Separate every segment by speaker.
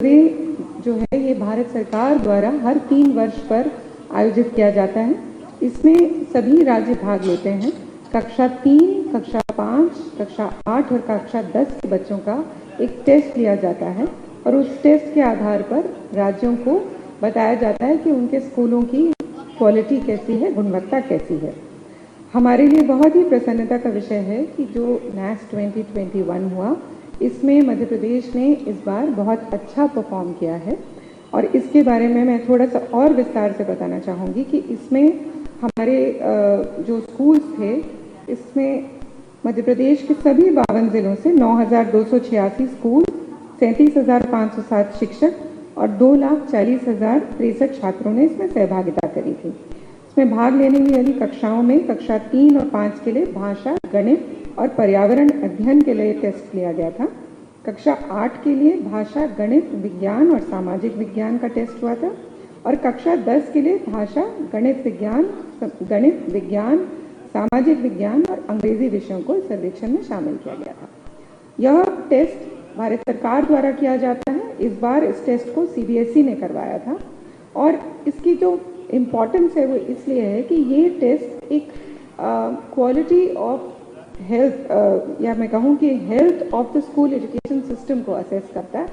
Speaker 1: सर्वे जो है ये भारत सरकार द्वारा हर 3 वर्ष पर आयोजित किया जाता है। इसमें सभी राज्य भाग लेते हैं। कक्षा 3, कक्षा 5, कक्षा 8 और कक्षा 10 के बच्चों का एक टेस्ट लिया जाता है और उस टेस्ट के आधार पर राज्यों को बताया जाता है कि उनके स्कूलों की क्वालिटी कैसी है, गुणवत्ता कैसी है। हमारे लिए बहुत ही प्रसन्नता का विषय है कि जो NASS 2021 हुआ, इसमें मध्य प्रदेश ने इस बार बहुत अच्छा परफॉर्म किया है और इसके बारे में मैं थोड़ा सा और विस्तार से बताना चाहूँगी कि इसमें हमारे जो स्कूल्स थे, इसमें मध्य प्रदेश के सभी 52 जिलों से 9,286 स्कूल, 37,507 शिक्षक और 2,40,063 छात्रों ने इसमें सहभागिता करी थी। इसमें भाग लेने वाली कक्षाओं में कक्षा 3 और 5 के लिए भाषा, गणित और पर्यावरण अध्ययन के लिए टेस्ट लिया गया था। कक्षा 8 के लिए भाषा, गणित, विज्ञान और सामाजिक विज्ञान का टेस्ट हुआ था और कक्षा 10 के लिए भाषा, गणित विज्ञान, सामाजिक विज्ञान और अंग्रेजी विषयों को इस सर्वेक्षण में शामिल किया गया था। यह टेस्ट भारत सरकार द्वारा किया जाता है। इस बार इस टेस्ट को CBSE ने करवाया था और इसकी जो इम्पॉर्टेंस है वो इसलिए है कि ये टेस्ट एक क्वालिटी ऑफ हेल्थ या मैं कहूँ कि health of the school education system को असेस करता है।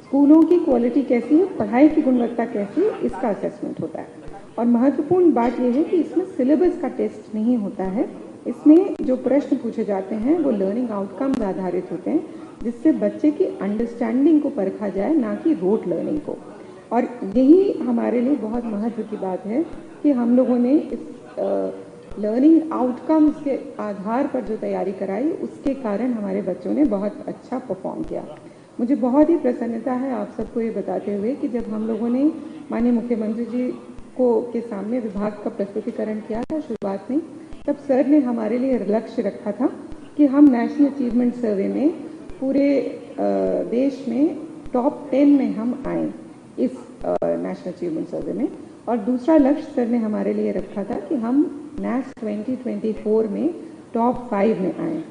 Speaker 1: स्कूलों की क्वालिटी कैसी है, पढ़ाई की गुणवत्ता कैसी है, इसका असेसमेंट होता है। और महत्वपूर्ण बात यह है कि इसमें सिलेबस का टेस्ट नहीं होता है। इसमें जो प्रश्न पूछे जाते हैं वो लर्निंग आउटकम्स आधारित होते हैं, जिससे बच्चे की अंडरस्टैंडिंग को परखा जाए, ना कि रोट लर्निंग को। और यही हमारे लिए बहुत महत्व की बात है कि हम लोगों ने इस लर्निंग आउटकम्स के आधार पर जो तैयारी कराई, उसके कारण हमारे बच्चों ने बहुत अच्छा परफॉर्म किया। मुझे बहुत ही प्रसन्नता है आप सबको ये बताते हुए कि जब हम लोगों ने माननीय मुख्यमंत्री जी को के सामने विभाग का प्रस्तुतिकरण किया था शुरुआत में, तब सर ने हमारे लिए लक्ष्य रखा था कि हम नेशनल अचीवमेंट सर्वे में पूरे देश में टॉप 10 में हम आएँ इस नेशनल अचीवमेंट सर्वे में। और दूसरा लक्ष्य सर ने हमारे लिए रखा था कि हम NASS 2024 में टॉप 5 में आएँ।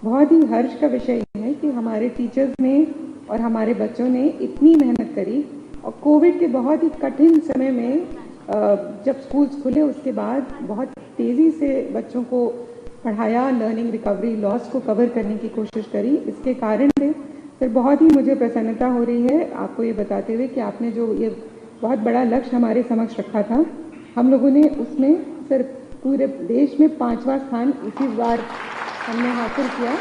Speaker 1: बहुत ही हर्ष का विषय ये है कि हमारे टीचर्स ने और हमारे बच्चों ने इतनी मेहनत करी और कोविड के बहुत ही कठिन समय में जब स्कूल्स खुले उसके बाद बहुत तेज़ी से बच्चों को पढ़ाया, लर्निंग रिकवरी लॉस को कवर करने की कोशिश करी। इसके कारण से सर बहुत ही मुझे प्रसन्नता हो रही है आपको ये बताते हुए कि आपने जो ये बहुत बड़ा लक्ष्य हमारे समक्ष रखा था, हम लोगों ने उसमें सर पूरे देश में 5वां स्थान इसी बार हमने हासिल किया।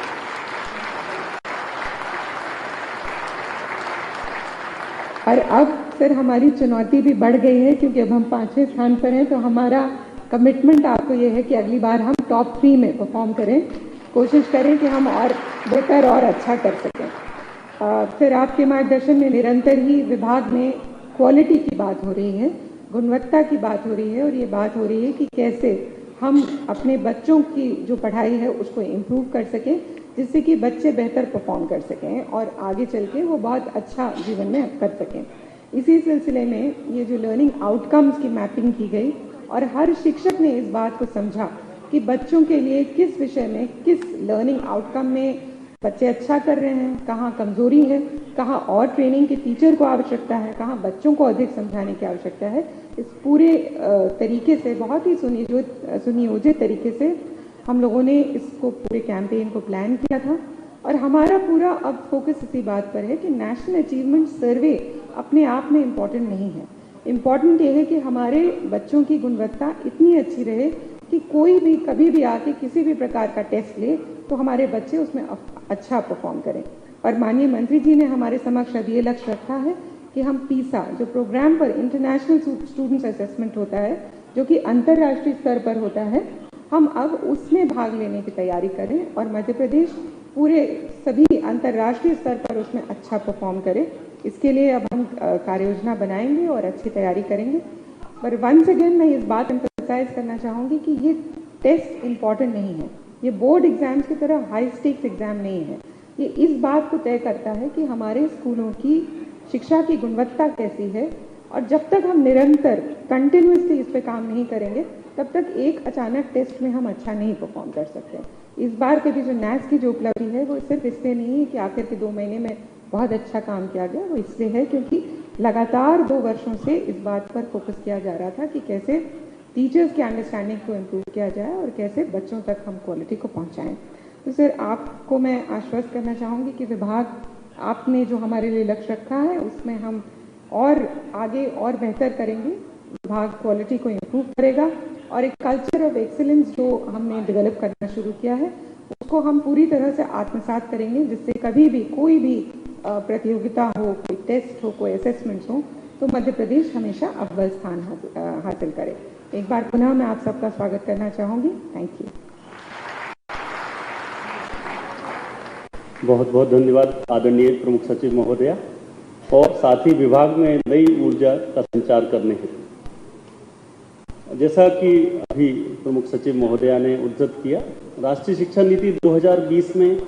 Speaker 1: और अब सर हमारी चुनौती भी बढ़ गई है क्योंकि अब हम 5वें स्थान पर हैं, तो हमारा कमिटमेंट आपको ये है कि अगली बार हम टॉप 3 में परफॉर्म करें, कोशिश करें कि हम और बेहतर और अच्छा कर सकें। फिर आपके मार्गदर्शन में निरंतर ही विभाग में क्वालिटी की बात हो रही है, गुणवत्ता की बात हो रही है और ये बात हो रही है कि कैसे हम अपने बच्चों की जो पढ़ाई है उसको इम्प्रूव कर सकें, जिससे कि बच्चे बेहतर परफॉर्म कर सकें और आगे चल के वो बहुत अच्छा जीवन में कर सकें। इसी सिलसिले में ये जो लर्निंग आउटकम्स की मैपिंग की गई और हर शिक्षक ने इस बात को समझा कि बच्चों के लिए किस विषय में, किस लर्निंग आउटकम में बच्चे अच्छा कर रहे हैं, कहाँ कमजोरी है, कहाँ और ट्रेनिंग के टीचर को आवश्यकता है, कहाँ बच्चों को अधिक समझाने की आवश्यकता है। इस पूरे तरीके से बहुत ही सुनियोजित तरीके से हम लोगों ने इसको पूरे कैंपेन को प्लान किया था और हमारा पूरा अब फोकस इसी बात पर है कि नेशनल अचीवमेंट सर्वे अपने आप में इम्पॉर्टेंट नहीं है। इम्पॉर्टेंट ये है कि हमारे बच्चों की गुणवत्ता इतनी अच्छी रहे कि कोई भी कभी भी आके किसी भी प्रकार का टेस्ट ले तो हमारे बच्चे उसमें अच्छा परफॉर्म करें। और माननीय मंत्री जी ने हमारे समक्ष अब ये लक्ष्य रखा है कि हम PISA जो प्रोग्राम पर इंटरनेशनल स्टूडेंट्स असेसमेंट होता है, जो कि अंतर्राष्ट्रीय स्तर पर होता है, हम अब उसमें भाग लेने की तैयारी करें और मध्य प्रदेश पूरे सभी अंतर्राष्ट्रीय स्तर पर उसमें अच्छा परफॉर्म करे। इसके लिए अब हम कार्ययोजना बनाएंगे और अच्छी तैयारी करेंगे। पर वंस अगेन मैं इस बात एम्फसाइज करना चाहूँगी कि ये टेस्ट इम्पॉर्टेंट नहीं है, ये बोर्ड एग्जाम्स की तरह हाई स्टेक्स एग्जाम नहीं है। ये इस बात को तय करता है कि हमारे स्कूलों की शिक्षा की गुणवत्ता कैसी है और जब तक हम निरंतर कंटिन्यूसली इस पे काम नहीं करेंगे तब तक एक अचानक टेस्ट में हम अच्छा नहीं परफॉर्म कर सकते। इस बार के भी जो NASS की जो उपलब्धि है वो सिर्फ इससे नहीं है कि आखिर के 2 महीने में बहुत अच्छा काम किया गया। वो इसलिए है क्योंकि लगातार 2 वर्षों से इस बात पर फोकस किया जा रहा था कि कैसे टीचर्स की अंडरस्टैंडिंग को इम्प्रूव किया जाए और कैसे बच्चों तक हम क्वालिटी को पहुंचाएं। तो सर, आपको मैं आश्वस्त करना चाहूँगी कि विभाग आपने जो हमारे लिए लक्ष्य रखा है उसमें हम और आगे और बेहतर करेंगे। विभाग क्वालिटी को इम्प्रूव करेगा और एक कल्चर ऑफ एक्सीलेंस जो हमने डेवलप करना शुरू किया है उसको हम पूरी तरह से आत्मसात करेंगे, जिससे कभी भी कोई भी प्रतियोगिता हो, कोई टेस्ट हो, कोई असेसमेंट्स हो, तो मध्य प्रदेश हमेशा अव्वल स्थान हासिल करे। एक बार पुनः मैं आप सबका स्वागत करना चाहूँगी। Thank you.
Speaker 2: बहुत बहुत धन्यवाद आदरणीय प्रमुख सचिव महोदया, और साथ ही विभाग में नई ऊर्जा का संचार करने हेतु, जैसा कि अभी प्रमुख सचिव महोदया ने उद्धृत किया, राष्ट्रीय शिक्षा नीति 2020 में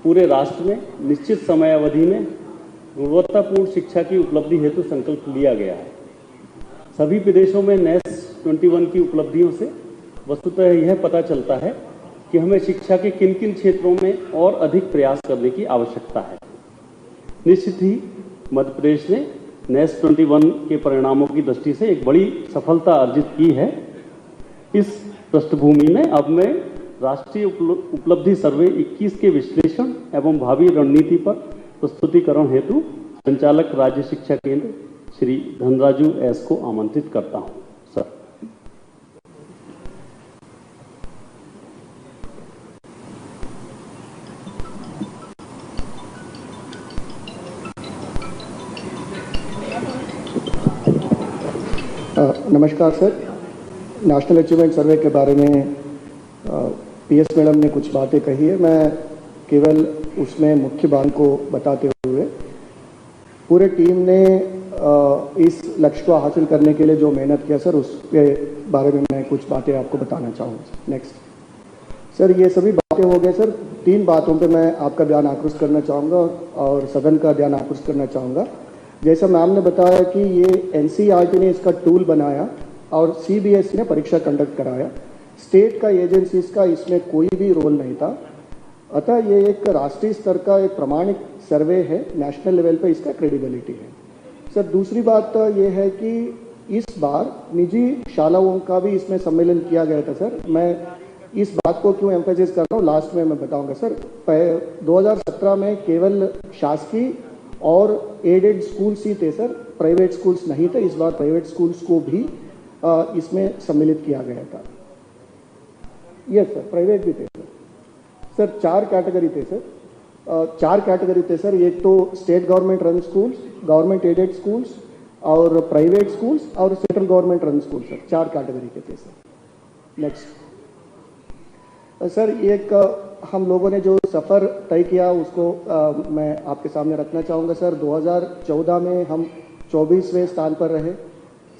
Speaker 2: पूरे राष्ट्र में निश्चित समय अवधि में गुणवत्तापूर्ण शिक्षा की उपलब्धि हेतु संकल्प लिया गया है। सभी प्रदेशों में NAS 21 की उपलब्धियों से वस्तुतः यह पता चलता है कि हमें शिक्षा के किन किन क्षेत्रों में और अधिक प्रयास करने की आवश्यकता है। निश्चित ही मध्य प्रदेश ने NAS 21 के परिणामों की दृष्टि से एक बड़ी सफलता अर्जित की है। इस पृष्ठभूमि में अब मैं राष्ट्रीय उपलब्धि सर्वे 21 के विश्लेषण एवं भावी रणनीति पर प्रस्तुतिकरण हेतु संचालक राज्य शिक्षा केंद्र श्री धनराजू एस को आमंत्रित करता हूं। सर।
Speaker 3: नमस्कार सर। नेशनल अचीवमेंट सर्वे के बारे में PS मैडम ने कुछ बातें कही है। मैं केवल उसमें मुख्य बात को बताते हुए, पूरे टीम ने इस लक्ष्य को हासिल करने के लिए जो मेहनत किया सर, उसके बारे में मैं कुछ बातें आपको बताना चाहूँगा। नेक्स्ट सर, ये सभी बातें हो गए सर। 3 बातों पे मैं आपका ध्यान आकृष्ट करना चाहूँगा और सदन का ध्यान आकृष्ट करना चाहूँगा। जैसा मैम ने बताया कि ये NCERT ने इसका टूल बनाया और CBSE ने परीक्षा कंडक्ट कराया। स्टेट का एजेंसीज का इसमें कोई भी रोल नहीं था। अतः ये एक राष्ट्रीय स्तर का एक प्रमाणिक सर्वे है, नेशनल लेवल पे इसका क्रेडिबिलिटी है। सर, दूसरी बात ये है कि इस बार निजी शालाओं का भी इसमें सम्मेलन किया गया था सर। मैं इस बात को क्यों एम्फेसाइज कर रहा हूँ, लास्ट में मैं बताऊंगा सर। 2017 में केवल शासकीय और एडेड स्कूल्स ही थे सर, प्राइवेट स्कूल्स नहीं थे। इस बार प्राइवेट स्कूल्स को भी इसमें सम्मिलित किया गया था। यस सर, प्राइवेट भी थे सर। 4 कैटेगरी थे सर। 4 कैटेगरी थे सर। एक तो state government run schools, government aided schools और प्राइवेट स्कूल्स और central government run school sir. 4 category के थे सर। नेक्स्ट सर, एक हम लोगों ने जो सफ़र तय किया उसको मैं आपके सामने रखना चाहूँगा सर। 2014 में हम 24वें स्थान पर रहे।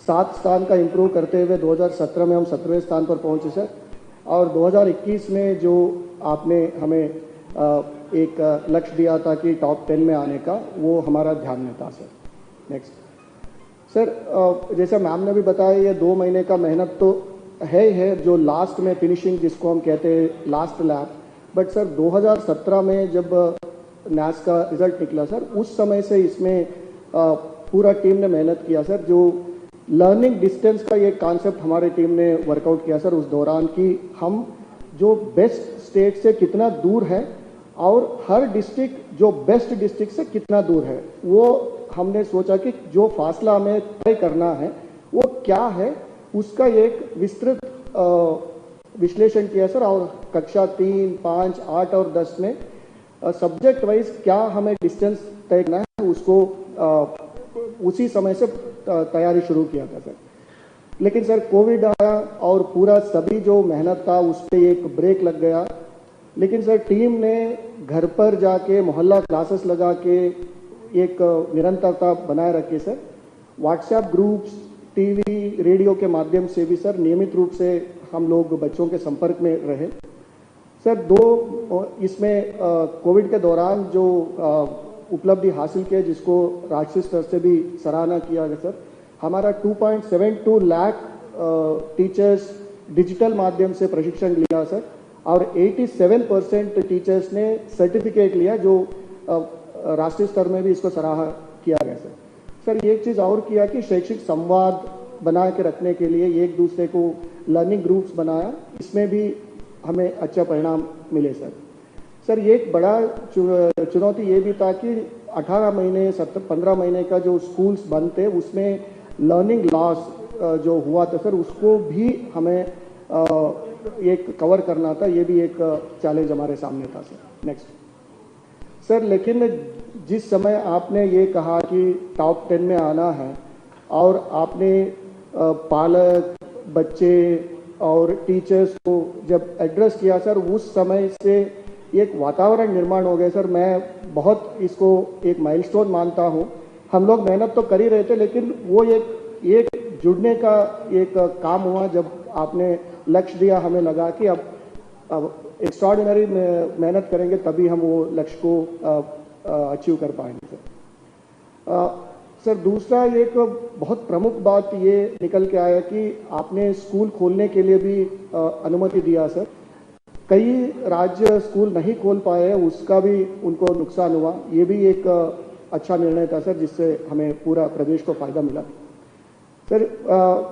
Speaker 3: 7 स्थान का इम्प्रूव करते हुए 2017 में हम 17वें स्थान पर पहुँचे सर। और 2021 में जो आपने हमें एक लक्ष्य दिया था कि टॉप 10 में आने का, वो हमारा ध्यान में था सर। नेक्स्ट सर, जैसे मैम ने भी बताया, ये 2 महीने का मेहनत तो है जो लास्ट में फिनिशिंग जिसको हम कहते हैं लास्ट लैप। बट सर 2017 में जब NAS का रिजल्ट निकला सर, उस समय से इसमें पूरा टीम ने मेहनत किया सर। जो लर्निंग डिस्टेंस का ये कॉन्सेप्ट हमारी टीम ने वर्कआउट किया सर उस दौरान, कि हम जो बेस्ट स्टेट से कितना दूर है और हर डिस्ट्रिक्ट जो बेस्ट डिस्ट्रिक्ट से कितना दूर है, वो हमने सोचा कि जो फासला हमें तय करना है वो क्या है, उसका एक विस्तृत विश्लेषण किया सर। और कक्षा 3, 5, 8 और 10 में सब्जेक्ट वाइज क्या हमें डिस्टेंस तय करना है, उसको उसी समय से तैयारी शुरू किया था सर। लेकिन सर कोविड आया और पूरा सभी जो मेहनत था उस पर एक ब्रेक लग गया। लेकिन सर टीम ने घर पर जाके मोहल्ला क्लासेस लगा के एक निरंतरता बनाए रखी sir. WhatsApp groups, TV, radio के माध्यम से भी सर नियमित रूप से हम लोग बच्चों के संपर्क में रहे सर। इसमें कोविड के दौरान जो उपलब्धि हासिल किया, जिसको राष्ट्रीय स्तर से भी सराहना किया गया सर। हमारा 2.72 लाख टीचर्स डिजिटल माध्यम से प्रशिक्षण लिया सर, और 87% टीचर्स ने सर्टिफिकेट लिया, जो राष्ट्रीय स्तर में भी इसको सराहा किया गया सर। सर एक चीज़ और किया कि शैक्षिक संवाद बना के रखने के लिए एक दूसरे को लर्निंग ग्रुप्स बनाया, इसमें भी हमें अच्छा परिणाम मिले सर। सर एक बड़ा चुनौती ये भी था कि 18 महीने 15 महीने का जो स्कूल्स बंद थे उसमें लर्निंग लॉस जो हुआ था सर, उसको भी हमें एक कवर करना था। ये भी एक चैलेंज हमारे सामने था सर। नेक्स्ट सर, लेकिन जिस समय आपने ये कहा कि टॉप 10 में आना है और आपने पालक, बच्चे और टीचर्स को जब एड्रेस किया सर, उस समय से एक वातावरण निर्माण हो गया सर। मैं बहुत इसको एक माइलस्टोन मानता हूँ। हम लोग मेहनत तो कर ही रहे थे, लेकिन वो एक जुड़ने का एक काम हुआ जब आपने लक्ष्य दिया। हमें लगा कि अब एक्स्ट्राऑर्डिनरी मेहनत करेंगे तभी हम वो लक्ष्य को अचीव कर पाएंगे सर। सर दूसरा एक बहुत प्रमुख बात ये निकल के आया कि आपने स्कूल खोलने के लिए भी अनुमति दिया सर। कई राज्य स्कूल नहीं खोल पाए, उसका भी उनको नुकसान हुआ। ये भी एक अच्छा निर्णय था सर, जिससे हमें पूरा प्रदेश को फायदा मिला सर।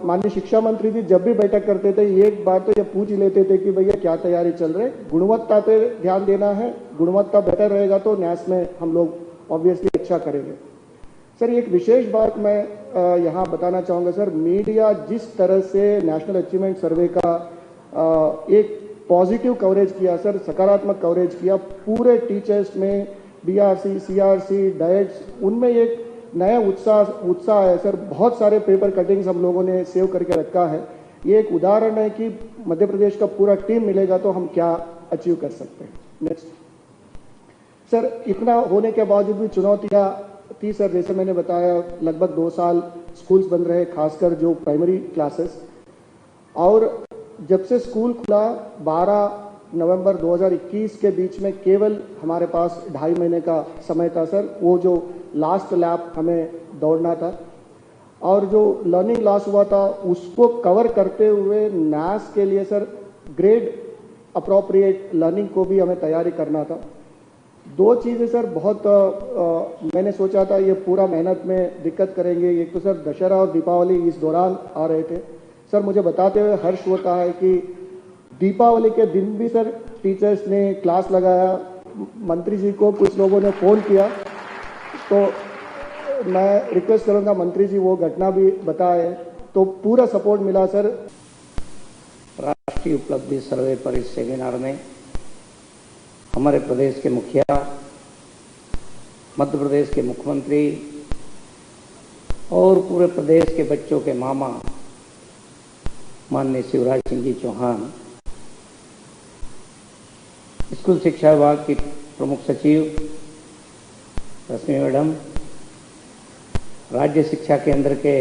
Speaker 3: माननीय शिक्षा मंत्री जी जब भी बैठक करते थे एक बार तो ये पूछ ही लेते थे कि भैया क्या तैयारी चल रही है। गुणवत्ता पे ध्यान देना है, गुणवत्ता बेटर रहेगा तो न्यास में हम लोग ऑब्वियसली अच्छा करेंगे सर। एक विशेष बात मैं यहाँ बताना चाहूँगा सर, मीडिया जिस तरह से नेशनल अचीवमेंट सर्वे का एक पॉजिटिव कवरेज किया सर, सकारात्मक कवरेज किया पूरे टीचर्स में, बीआरसी, सीआरसी, डाइट्स, उनमें एक नया उत्साह है सर। बहुत सारे पेपर कटिंग्स हम लोगों ने सेव करके रखा है। ये एक उदाहरण है कि मध्य प्रदेश का पूरा टीम मिलेगा तो हम क्या अचीव कर सकते हैं। नेक्स्ट सर, इतना होने के बावजूद भी चुनौतियाँ थी सर। जैसे मैंने बताया लगभग 2 साल स्कूल्स बंद रहे, खासकर जो प्राइमरी क्लासेस। और जब से स्कूल खुला 12 नवंबर 2021 के बीच में केवल हमारे पास 2.5 महीने का समय था सर। वो जो लास्ट लैप हमें दौड़ना था और जो लर्निंग लॉस हुआ था उसको कवर करते हुए न्यास के लिए सर ग्रेड अप्रोप्रिएट लर्निंग को भी हमें तैयारी करना था। 2 चीज़ें सर बहुत मैंने सोचा था ये पूरा मेहनत में दिक्कत करेंगे। एक तो सर दशहरा और दीपावली इस दौरान आ रहे थे सर। मुझे बताते हुए हर्ष होता है कि दीपावली के दिन भी सर टीचर्स ने क्लास लगाया। मंत्री जी को कुछ लोगों ने फ़ोन किया, तो मैं रिक्वेस्ट करूंगा मंत्री जी वो घटना भी बताए, तो पूरा सपोर्ट मिला सर।
Speaker 4: राष्ट्रीय उपलब्धि सर्वे पर इस सेमिनार में हमारे प्रदेश के मुखिया, मध्य प्रदेश के मुख्यमंत्री और पूरे प्रदेश के बच्चों के मामा माननीय शिवराज सिंह जी चौहान, स्कूल शिक्षा विभाग की प्रमुख सचिव रश्मि मैडम, राज्य शिक्षा केंद्र के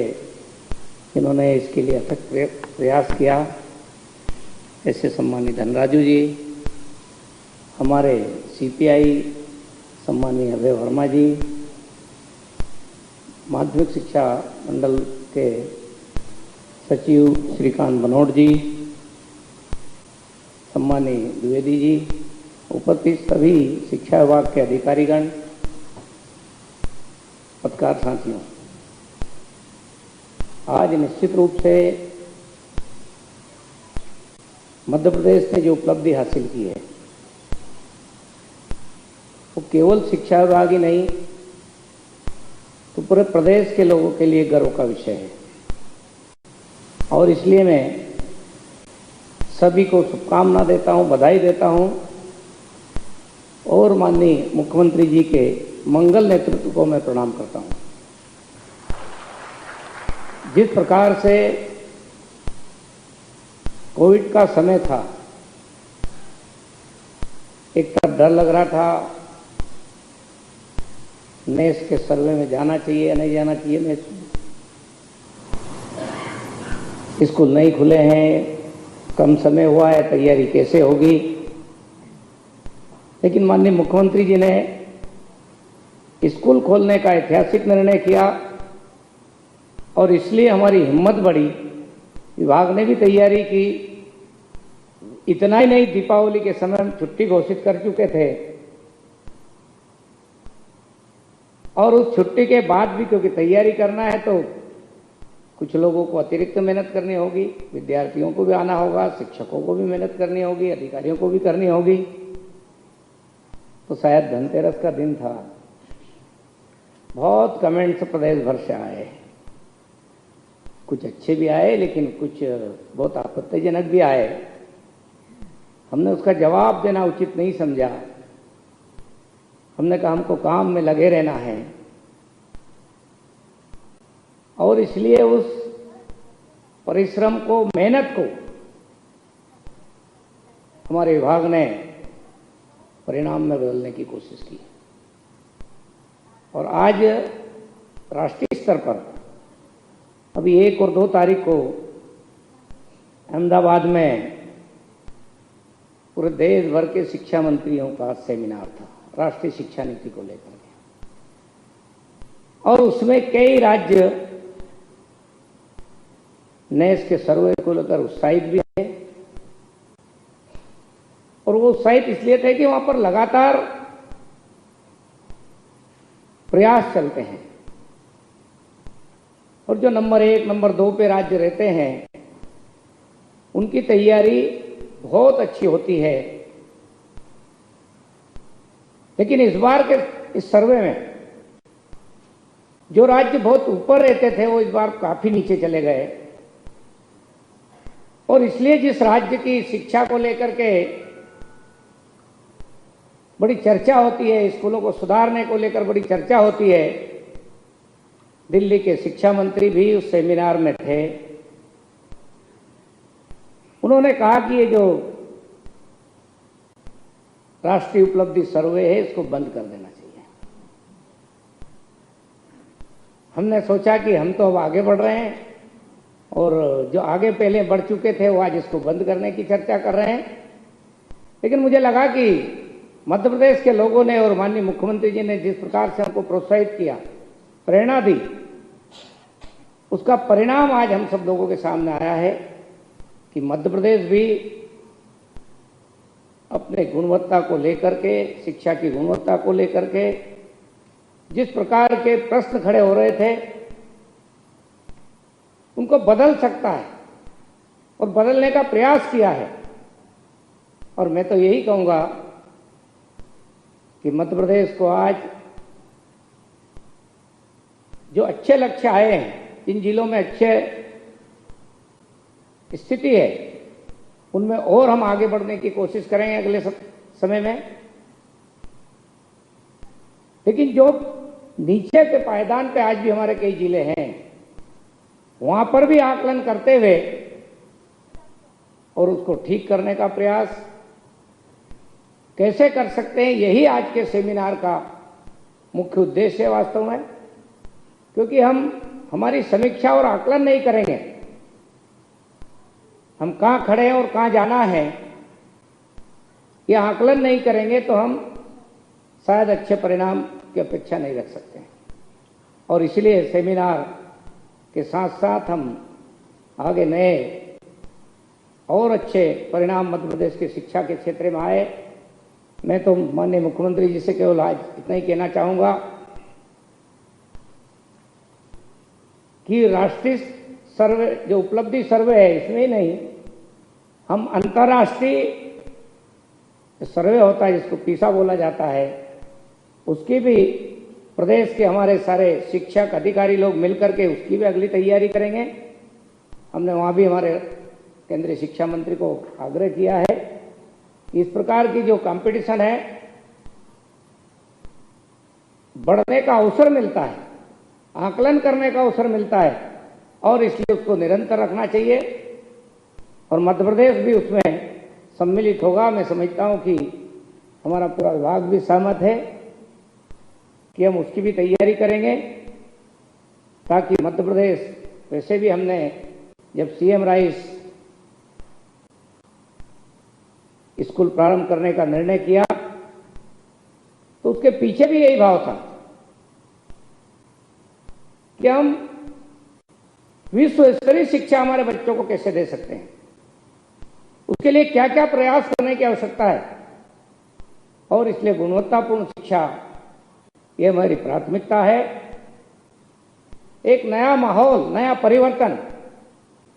Speaker 4: जिन्होंने इसके लिए अथक प्रयास किया, ऐसे सम्मानित धनराजू जी, हमारे सीपीआई सम्मानीय अभय वर्मा जी, माध्यमिक शिक्षा मंडल के सचिव श्रीकांत बनोट जी, सम्मानीय द्विवेदी जी, उपस्थित सभी शिक्षा विभाग के अधिकारीगण, पत्रकार साथियों, आज निश्चित रूप से मध्य प्रदेश ने जो उपलब्धि हासिल की है वो केवल शिक्षा विभाग ही नहीं तो पूरे प्रदेश के लोगों के लिए गर्व का विषय है। और इसलिए मैं सभी को शुभकामना देता हूं, बधाई देता हूं और माननीय मुख्यमंत्री जी के मंगल नेतृत्व को मैं प्रणाम करता हूं। जिस प्रकार से कोविड का समय था, एक तरफ डर लग रहा था नेस के सर्वे में जाना चाहिए या नहीं जाना चाहिए, नेस स्कूल नहीं खुले हैं, कम समय हुआ है, तैयारी कैसे होगी। लेकिन माननीय मुख्यमंत्री जी ने स्कूल खोलने का ऐतिहासिक निर्णय किया और इसलिए हमारी हिम्मत बढ़ी, विभाग ने भी तैयारी की। इतना ही नहीं, दीपावली के समय हम छुट्टी घोषित कर चुके थे और उस छुट्टी के बाद भी क्योंकि तैयारी करना है तो कुछ लोगों को अतिरिक्त मेहनत करनी होगी, विद्यार्थियों को भी आना होगा, शिक्षकों को भी मेहनत करनी होगी, अधिकारियों को भी करनी होगी। तो शायद धनतेरस का दिन था, बहुत कमेंट्स प्रदेश भर से आए, कुछ अच्छे भी आए लेकिन कुछ बहुत आपत्तिजनक भी आए। हमने उसका जवाब देना उचित नहीं समझा। हमने कहा हमको काम में लगे रहना है और इसलिए उस परिश्रम को, मेहनत को हमारे विभाग ने परिणाम में बदलने की कोशिश की। और आज राष्ट्रीय स्तर पर अभी 1 और 2 तारीख को अहमदाबाद में पूरे देश भर के शिक्षा मंत्रियों का सेमिनार था राष्ट्रीय शिक्षा नीति को लेकर के, और उसमें कई राज्य नेस के सर्वे को लेकर उत्साहित भी थे। और वो उत्साहित इसलिए थे कि वहां पर लगातार प्रयास चलते हैं और जो नंबर 1, नंबर 2 पे राज्य रहते हैं उनकी तैयारी बहुत अच्छी होती है। लेकिन इस बार के इस सर्वे में जो राज्य बहुत ऊपर रहते थे वो इस बार काफी नीचे चले गए। और इसलिए जिस राज्य की शिक्षा को लेकर के बड़ी चर्चा होती है, स्कूलों को सुधारने को लेकर बड़ी चर्चा होती है, दिल्ली के शिक्षा मंत्री भी उस सेमिनार में थे। उन्होंने कहा कि ये जो राष्ट्रीय उपलब्धि सर्वे है इसको बंद कर देना चाहिए। हमने सोचा कि हम तो अब आगे बढ़ रहे हैं और जो आगे पहले बढ़ चुके थे वो आज इसको बंद करने की चर्चा कर रहे हैं। लेकिन मुझे लगा कि मध्य प्रदेश के लोगों ने और माननीय मुख्यमंत्री जी ने जिस प्रकार से हमको प्रोत्साहित किया, प्रेरणा दी, उसका परिणाम आज हम सब लोगों के सामने आया है कि मध्य प्रदेश भी अपने गुणवत्ता को लेकर के, शिक्षा की गुणवत्ता को लेकर के जिस प्रकार के प्रश्न खड़े हो रहे थे उनको बदल सकता है और बदलने का प्रयास किया है। और मैं तो यही कहूंगा कि मध्य प्रदेश को आज जो अच्छे लक्ष्य आए हैं, जिन जिलों में अच्छे स्थिति है, उनमें और हम आगे बढ़ने की कोशिश करेंगे अगले समय में। लेकिन जो नीचे के पायदान पे आज भी हमारे कई जिले हैं, वहां पर भी आकलन करते हुए और उसको ठीक करने का प्रयास कैसे कर सकते हैं, यही आज के सेमिनार का मुख्य उद्देश्य है वास्तव में। क्योंकि हम हमारी समीक्षा और आकलन नहीं करेंगे, हम कहां खड़े हैं और कहां जाना है, यह आकलन नहीं करेंगे तो हम शायद अच्छे परिणाम की अपेक्षा नहीं रख सकते। और इसलिए सेमिनार के साथ साथ हम आगे नए और अच्छे परिणाम मध्य प्रदेश की शिक्षा के क्षेत्र में आए। मैं तो माननीय मुख्यमंत्री जी से केवल आज इतना ही कहना चाहूंगा कि राष्ट्रीय सर्वे जो उपलब्धि सर्वे है, इसमें ही नहीं, हम अंतर्राष्ट्रीय सर्वे होता है जिसको पीसा बोला जाता है, उसकी भी प्रदेश के हमारे सारे शिक्षक अधिकारी लोग मिलकर के उसकी भी अगली तैयारी करेंगे। हमने वहां भी हमारे केंद्रीय शिक्षा मंत्री को आग्रह किया है कि इस प्रकार की जो कंपटीशन है, बढ़ने का अवसर मिलता है, आकलन करने का अवसर मिलता है और इसलिए उसको निरंतर रखना चाहिए। और मध्य प्रदेश भी उसमें सम्मिलित होगा। मैं समझता हूं कि हमारा पूरा विभाग भी सहमत है कि हम उसकी भी तैयारी करेंगे ताकि मध्य प्रदेश, वैसे भी हमने जब सीएम राइस स्कूल प्रारंभ करने का निर्णय किया तो उसके पीछे भी यही भाव था कि हम विश्व स्तरीय शिक्षा हमारे बच्चों को कैसे दे सकते हैं, उसके लिए क्या क्या प्रयास करने की आवश्यकता है। और इसलिए गुणवत्तापूर्ण शिक्षा ये हमारी प्राथमिकता है। एक नया माहौल, नया परिवर्तन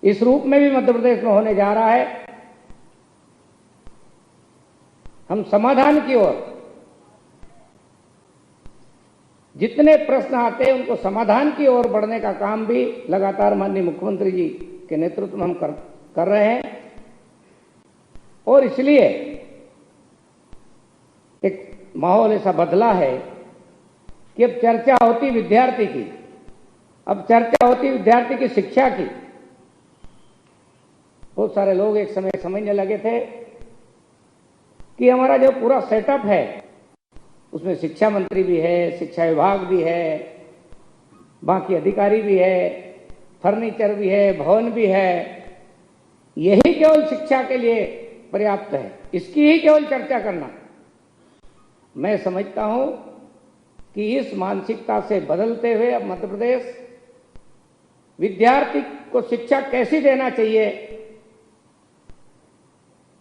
Speaker 4: इस रूप में भी मध्य प्रदेश में होने जा रहा है। हम समाधान की ओर, जितने प्रश्न आते हैं उनको समाधान की ओर बढ़ने का काम भी लगातार माननीय मुख्यमंत्री जी के नेतृत्व में हम कर रहे हैं। और इसलिए एक माहौल ऐसा बदला है कि अब चर्चा होती विद्यार्थी की, अब चर्चा होती विद्यार्थी की शिक्षा की। बहुत सारे लोग एक समय समझने लगे थे कि हमारा जो पूरा सेटअप है उसमें शिक्षा मंत्री भी है, शिक्षा विभाग भी है, बाकी अधिकारी भी है, फर्नीचर भी है, भवन भी है, यही केवल शिक्षा के लिए पर्याप्त है, इसकी ही केवल चर्चा करना। मैं समझता हूं कि इस मानसिकता से बदलते हुए अब मध्य प्रदेश विद्यार्थी को शिक्षा कैसी देना चाहिए,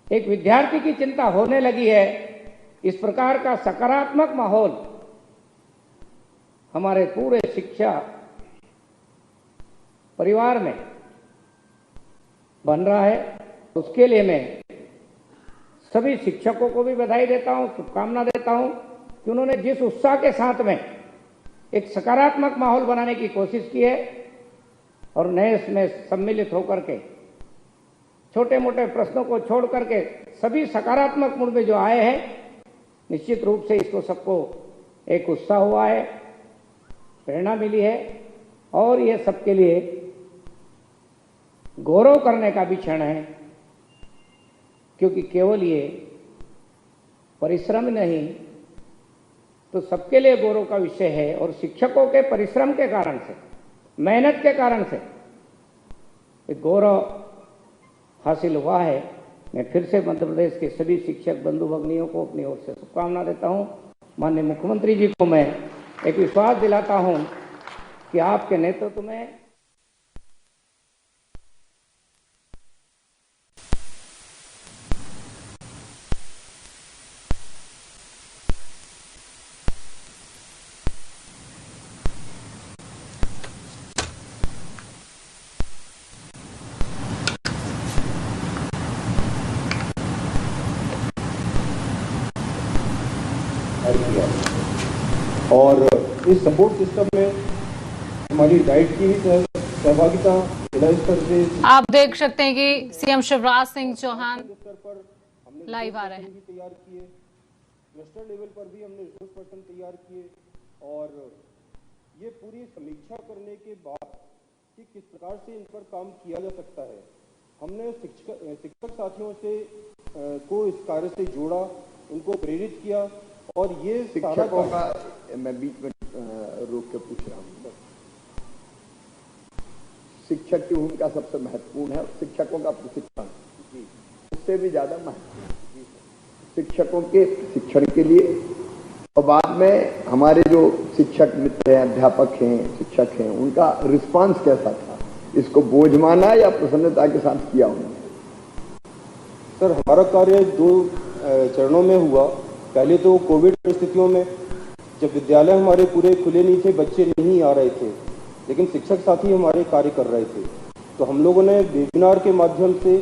Speaker 4: एक विद्यार्थी की चिंता होने लगी है। इस प्रकार का सकारात्मक माहौल हमारे पूरे शिक्षा परिवार में बन रहा है। उसके लिए मैं सभी शिक्षकों को भी बधाई देता हूं, शुभकामना देता हूं कि उन्होंने जिस उत्साह के साथ में एक सकारात्मक माहौल बनाने की कोशिश की है और नए इसमें सम्मिलित होकर के छोटे मोटे प्रश्नों को छोड़ करके सभी सकारात्मक मूड में जो आए हैं, निश्चित रूप से इसको सबको एक उत्साह हुआ है, प्रेरणा मिली है और ये सबके लिए गौरव करने का भी क्षण है, क्योंकि केवल ये परिश्रम नहीं तो सबके लिए गौरव का विषय है। और शिक्षकों के परिश्रम के कारण से, मेहनत के कारण से एक गौरव हासिल हुआ है। मैं फिर से मध्य प्रदेश के सभी शिक्षक बंधु भगिनियों को अपनी ओर से शुभकामना देता हूं। माननीय मुख्यमंत्री जी को मैं एक विश्वास दिलाता हूं कि आपके नेतृत्व में
Speaker 5: और इस सपोर्ट सिस्टम में हमारी डाइट की भी सहभागिता जिला स्तर से।
Speaker 6: आप देख सकते हैं कि सीएम शिवराज सिंह चौहान लाइव आ रहे हैं।
Speaker 5: तैयार किए, क्लस्टर लेवल पर भी हमने रिसोर्स पर्सन तैयार किए और ये पूरी समीक्षा करने के बाद कि किस प्रकार से इन पर काम किया जा सकता है, हमने शिक्षक साथियों से को इस कार्य से जोड़ा, उनको प्रेरित किया और ये
Speaker 7: शिक्षकों का मैं बीच में रोक के पूछ रहा हूँ। शिक्षक की भूमिका सबसे महत्वपूर्ण है, शिक्षकों का प्रशिक्षण उससे भी ज्यादा महत्वपूर्ण। शिक्षकों के शिक्षण के लिए और बाद में हमारे जो शिक्षक मित्र हैं, अध्यापक हैं, शिक्षक हैं, उनका रिस्पांस कैसा था, इसको बोझ माना या प्रसन्नता के साथ किया उन्होंने?
Speaker 5: सर, हमारा कार्य 2 चरणों में हुआ। पहले तो कोविड परिस्थितियों में जब विद्यालय हमारे पूरे खुले नहीं थे, बच्चे नहीं आ रहे थे, लेकिन शिक्षक साथी हमारे कार्य कर रहे थे, तो हम लोगों ने वेबिनार के माध्यम से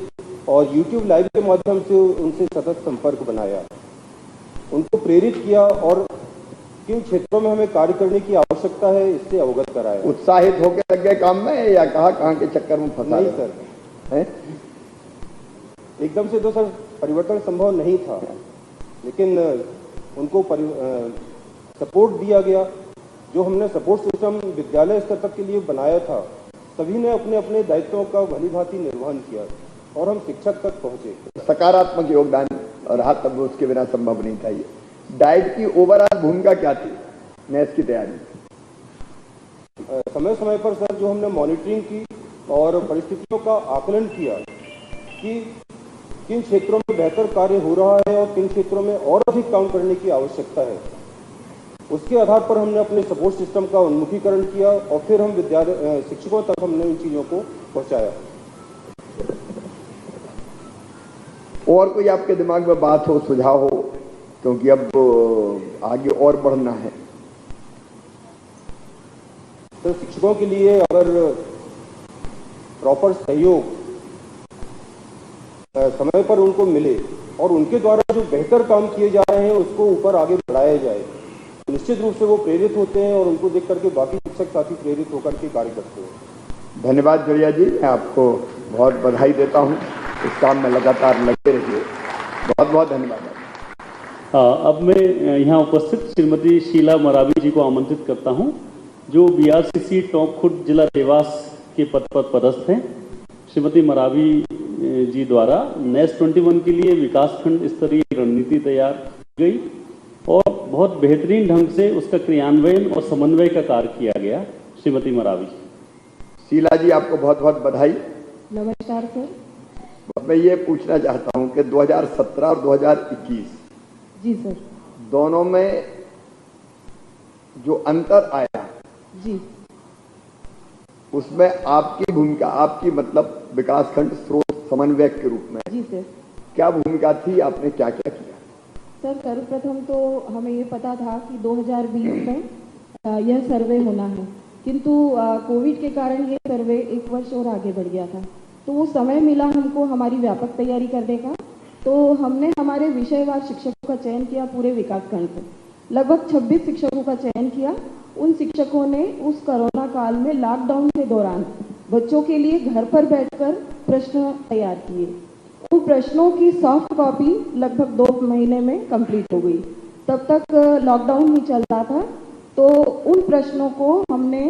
Speaker 5: और यूट्यूब लाइव के माध्यम से उनसे सतत संपर्क बनाया, उनको प्रेरित किया और किन क्षेत्रों में हमें कार्य करने की आवश्यकता है इससे अवगत कराया।
Speaker 7: उत्साहित होकर लग गए काम में या कहाँ के चक्कर में फंसा?
Speaker 5: नहीं सर, है एकदम से तो सर परिवर्तन संभव नहीं था, लेकिन उनको सपोर्ट दिया गया। जो हमने सपोर्ट सिस्टम विद्यालय स्तर तक के लिए बनाया था, सभी ने अपने अपने दायित्वों का भलीभांति निर्वहन किया और हम शिक्षक तक पहुंचे।
Speaker 7: सकारात्मक योगदान रहा, तब उसके बिना संभव नहीं था। ये डाइट की ओवरऑल भूमिका क्या थी नेस की तैयारी?
Speaker 5: समय समय पर सर जो हमने मॉनिटरिंग की और परिस्थितियों का आकलन किया कि किन क्षेत्रों में बेहतर कार्य हो रहा है और किन क्षेत्रों में और अधिक काम करने की आवश्यकता है, उसके आधार पर हमने अपने सपोर्ट सिस्टम का उन्मुखीकरण किया और फिर हम विद्यालय शिक्षकों तक हमने इन चीजों को पहुंचाया।
Speaker 7: और कोई आपके दिमाग में बात हो, सुझाव हो, क्योंकि अब आगे और बढ़ना है,
Speaker 5: तो शिक्षकों के लिए अगर प्रॉपर सहयोग समय पर उनको मिले और उनके द्वारा जो बेहतर काम किए जा रहे हैं उसको ऊपर आगे बढ़ाया जाए, निश्चित रूप से वो प्रेरित होते हैं और उनको देख करके बाकी शिक्षक साथी प्रेरित होकर के कार्य करते हैं।
Speaker 7: धन्यवाद जड़िया जी, मैं आपको बहुत बधाई देता हूं, इस काम में लगातार लगे रहिए। बहुत बहुत धन्यवाद।
Speaker 2: अब मैं यहाँ उपस्थित श्रीमती शीला मरावी जी को आमंत्रित करता हूँ, जो BRCC टोंक खुर्द जिला देवास के पद पर पदस्थ हैं। श्रीमती मरावी जी द्वारा नेस 21 के लिए विकासखंड स्तरीय रणनीति तैयार की गई और बहुत बेहतरीन ढंग से उसका क्रियान्वयन और समन्वय का कार्य किया गया। श्रीमती मरावी।
Speaker 7: शीला जी, आपको बहुत बहुत बधाई।
Speaker 1: नमस्कार सर।
Speaker 7: मैं ये पूछना चाहता हूं कि 2017 और 2021
Speaker 1: जी सर,
Speaker 7: दोनों में जो अंतर आया
Speaker 1: जी,
Speaker 7: उसमें आपकी भूमिका, आपकी मतलब विकासखंड स्रोत समन्वयक के रूप में
Speaker 1: जी सर,
Speaker 7: क्या भूमिका थी, आपने क्या क्या किया?
Speaker 1: सर सर्वप्रथम तो हमें ये पता था कि 2020 में यह सर्वे होना है, किंतु कोविड के कारण ये सर्वे 1 वर्ष और आगे बढ़ गया था। तो वो समय मिला हमको हमारी व्यापक तैयारी करने का, तो हमने हमारे विषयवार शिक्षकों का चयन किया पूरे विकासखंड से। लगभग 26 शिक्षकों का चयन किया। उन शिक्षकों ने उस कोरोना काल में लॉकडाउन के दौरान बच्चों के लिए घर पर बैठकर प्रश्न तैयार किए। उन प्रश्नों की सॉफ्ट कॉपी लगभग 2 महीने में कंप्लीट हो गई। तब तक लॉकडाउन ही चल रहा था, तो उन प्रश्नों को हमने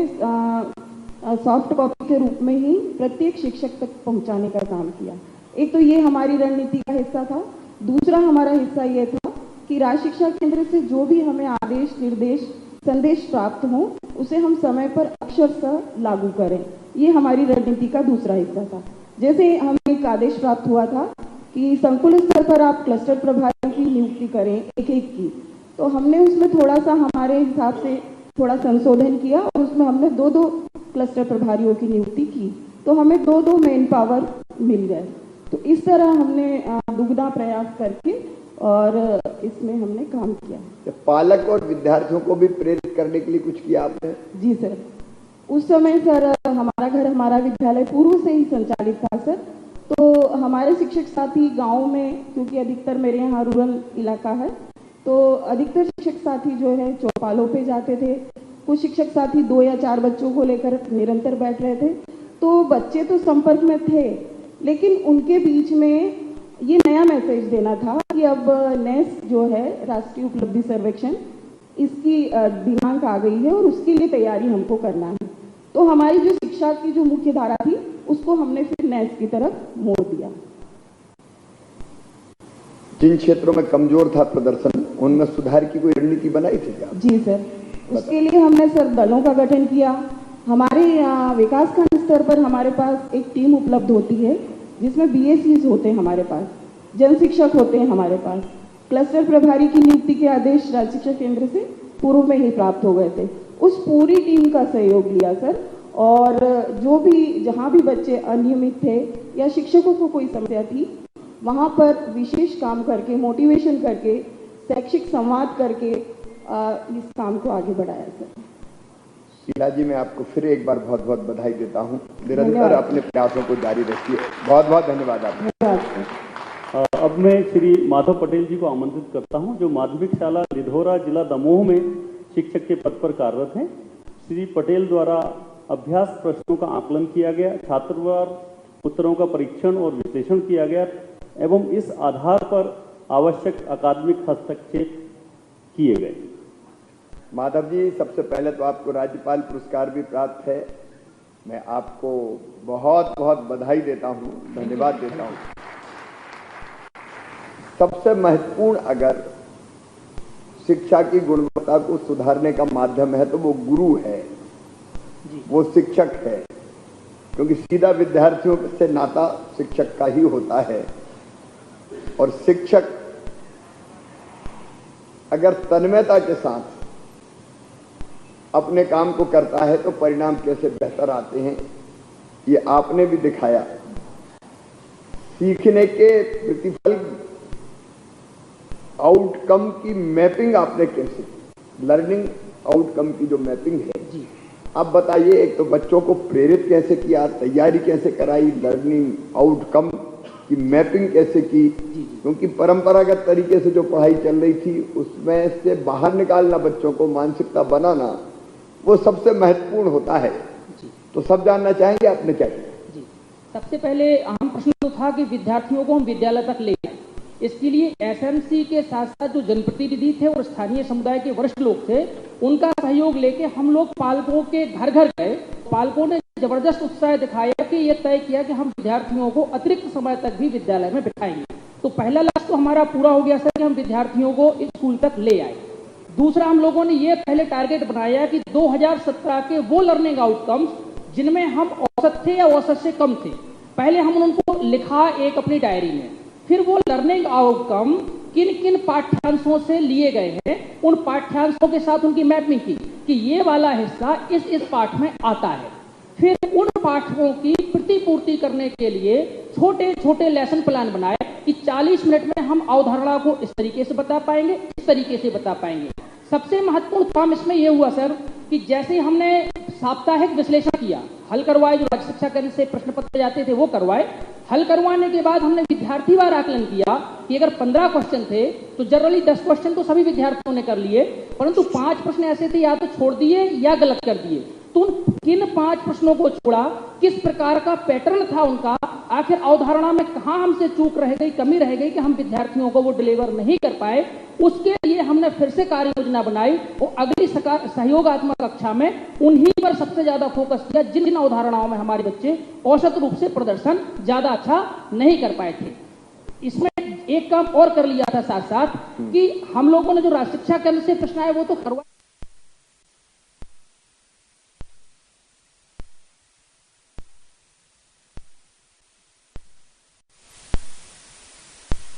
Speaker 1: सॉफ्ट कॉपी के रूप में ही प्रत्येक शिक्षक तक पहुंचाने का काम किया। एक तो ये हमारी रणनीति का हिस्सा था। दूसरा हमारा हिस्सा ये था कि राज्य शिक्षा केंद्र से जो भी हमें आदेश, निर्देश, संदेश प्राप्त हो, उसे हम समय पर अक्षरशः लागू करें। ये हमारी रणनीति का दूसरा हिस्सा था। जैसे हमें एक आदेश प्राप्त हुआ था कि संकुल स्तर पर आप क्लस्टर प्रभारियों की नियुक्ति करें, एक की, तो हमने उसमें थोड़ा सा हमारे हिसाब से थोड़ा संशोधन किया और उसमें हमने 2 क्लस्टर प्रभारियों की नियुक्ति की, तो हमें 2 मेन पावर मिल गए। तो इस तरह हमने दुगना प्रयास करके और इसमें हमने काम किया।
Speaker 7: पालक और विद्यार्थियों को भी प्रेरित करने के लिए कुछ किया आपने?
Speaker 1: जी सर, उस समय सर हमारा घर हमारा विद्यालय पूर्व से ही संचालित था सर। तो हमारे शिक्षक साथी गांव में, क्योंकि अधिकतर मेरे यहाँ रूरल इलाका है, तो अधिकतर शिक्षक साथी जो है चौपालों पे जाते थे। कुछ शिक्षक साथी 2 या 4 बच्चों को लेकर निरंतर बैठ रहे थे। तो बच्चे तो संपर्क में थे, लेकिन उनके बीच में ये नया मैसेज देना था कि अब नेस जो है राष्ट्रीय उपलब्धि सर्वेक्षण, इसकी दिनांक आ गई है और उसके लिए तैयारी हमको करना है। तो हमारी जो शिक्षा की जो मुख्य धारा थी उसको हमने फिर नेस की तरफ मोड़ दिया।
Speaker 7: जिन क्षेत्रों में कमजोर था प्रदर्शन, उनमें सुधार की कोई रणनीति बनाई थी क्या?
Speaker 1: जी सर, उसके लिए हमने सर दलों का गठन किया। हमारे विकासखंड स्तर पर हमारे पास एक टीम उपलब्ध होती है जिसमें BACs होते हैं, हमारे पास जन शिक्षक होते हैं, हमारे पास क्लस्टर प्रभारी की नियुक्ति के आदेश राज्य शिक्षा केंद्र से पूर्व में ही प्राप्त हो गए थे। उस पूरी टीम का सहयोग लिया सर, और जो भी जहाँ भी बच्चे अनियमित थे या शिक्षकों को कोई समस्या थी, वहाँ पर विशेष काम करके, मोटिवेशन करके, शैक्षिक संवाद करके इस काम को आगे बढ़ाया सर।
Speaker 7: शीला जी, मैं आपको फिर एक बार बहुत बहुत बधाई देता हूँ। निरंतर अपने प्रयासों को जारी रखिए। बहुत बहुत धन्यवाद आपको।
Speaker 2: अब मैं श्री माधव पटेल जी को आमंत्रित करता हूं, जो माध्यमिक शाला लिधोरा जिला दमोह में शिक्षक के पद पर कार्यरत हैं। श्री पटेल द्वारा अभ्यास प्रश्नों का आकलन किया गया, छात्रवार उत्तरों का परीक्षण और विश्लेषण किया गया एवं इस आधार पर आवश्यक अकादमिक हस्तक्षेप किए गए।
Speaker 7: माधव जी, सबसे पहले तो आपको राज्यपाल पुरस्कार भी प्राप्त है। मैं आपको बहुत बहुत बधाई देता हूं, धन्यवाद देता हूं। सबसे महत्वपूर्ण अगर शिक्षा की गुणवत्ता को सुधारने का माध्यम है तो वो गुरु है, वो शिक्षक है, क्योंकि सीधा विद्यार्थियों से नाता शिक्षक का ही होता है। और शिक्षक अगर तन्मयता के साथ अपने काम को करता है तो परिणाम कैसे बेहतर आते हैं, ये आपने भी दिखाया। सीखने के प्रतिफल आउटकम की मैपिंग आपने कैसे, लर्निंग आउटकम की जो मैपिंग है, अब बताइए, एक तो बच्चों को प्रेरित कैसे किया, तैयारी कैसे कराई, लर्निंग आउटकम की मैपिंग कैसे की, क्योंकि परंपरागत तरीके से जो पढ़ाई चल रही थी उसमें से बाहर निकालना, बच्चों को मानसिकता बनाना, वो सबसे महत्वपूर्ण होता है। तो सब जानना चाहेंगे आपने क्या किया।
Speaker 8: सबसे पहले अहम प्रश्न तो था कि विद्यार्थियों को हम विद्यालय तक ले जाएं। इसके लिए एसएमसी के साथ साथ जो जनप्रतिनिधि थे और स्थानीय समुदाय के वरिष्ठ लोग थे, उनका सहयोग लेके हम लोग पालकों के घर घर गए। पालकों ने जबरदस्त उत्साह दिखाया कि ये तय किया कि हम विद्यार्थियों को अतिरिक्त समय तक भी विद्यालय में बिठाएंगे। तो पहला लक्ष्य तो हमारा पूरा हो गया सर कि हम विद्यार्थियों को इस स्कूल तक ले आए। दूसरा, हम लोगों ने ये पहले टारगेट बनाया कि 2017 के वो लर्निंग आउटकम्स जिनमें हम औसत थे या औसत से कम थे, पहले हम उनको लिखा एक अपनी डायरी में। फिर वो लर्निंग आउटकम किन किन पाठ्यांशों से लिए गए हैं, उन पाठ्यांशों के साथ उनकी मैपिंग की कि ये वाला हिस्सा इस पाठ में आता है। फिर उन पाठों की प्रतिपूर्ति करने के लिए छोटे छोटे लेसन प्लान बनाए कि 40 मिनट में हम अवधारणा को इस तरीके से बता पाएंगे, इस तरीके से बता पाएंगे। सबसे महत्वपूर्ण काम इसमें यह हुआ सर कि जैसे हमने साप्ताहिक विश्लेषण किया, हल करवाए, जो राज्य शिक्षा केंद्र से प्रश्न पत्र जाते थे वो करवाए। हल करवाने के बाद हमने विद्यार्थीवार आकलन किया कि अगर 15 क्वेश्चन थे तो जनरली 10 क्वेश्चन तो सभी विद्यार्थियों ने कर लिए, परंतु 5 प्रश्न ऐसे थे या तो छोड़ दिए या गलत कर दिए। तो उन किन 5 प्रश्नों को छोड़ा, किस प्रकार का पैटर्न था उनका, आखिर अवधारणा में कहां हमसे चूक रह गई, कमी रह गई कि हम विद्यार्थियों को वो डिलीवर नहीं कर पाए, उसके लिए हमने फिर से कार्य योजना बनाई और अगली सहयोगात्मक कक्षा में उन्हीं पर सबसे ज्यादा फोकस किया जिन अवधारणाओं में हमारे बच्चे औसत रूप से प्रदर्शन ज्यादा अच्छा नहीं कर पाए थे। इसमें एक काम और कर लिया था साथ साथ कि हम लोगों ने जो राज्य शिक्षा केंद्र से प्रश्न आए वो तो करवाया।